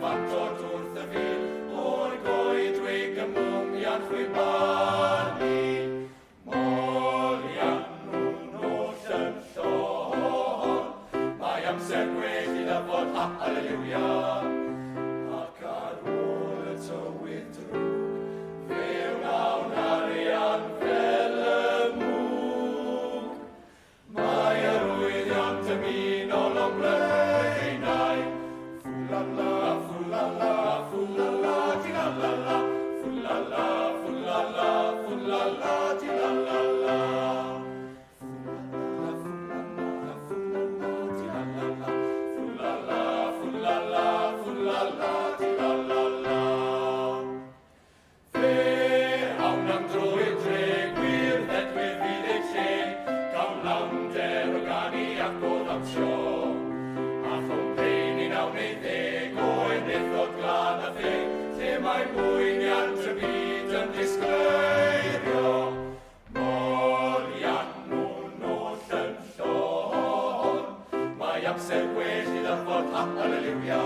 fat o twrth y fil, o'r goed wig y mwmiad chwibani. Molian nhw'n oll yn llon, mae amser gwell i ddafod, halleluia. Ac ar ôl y tywydd drwg, fewn awn arian fel y mwg. Mae yr wyddion dymunol o'n blynau. Ffwlala, ffwlala, ffwlala, di-la-la-la. Ffwlala, ffwlala, ffwlala, di-la-la-la. Ffwlala, ffwlala, di-la-la-la. Ffwlala, ffwlala, ffwlala, di-la-la-la. Fe awn am drwy'r dre, gwirddedwyr fydd eu lle, gawn lawnder o ganu ac o ddawnsio. A chwmpein i nawn ei ddeg o enethod glad a the, lle mae mwyniant y byd yn disgleirio. Molian nhw'n oll yn llon, mae amser gwell i ddafod, halleluia.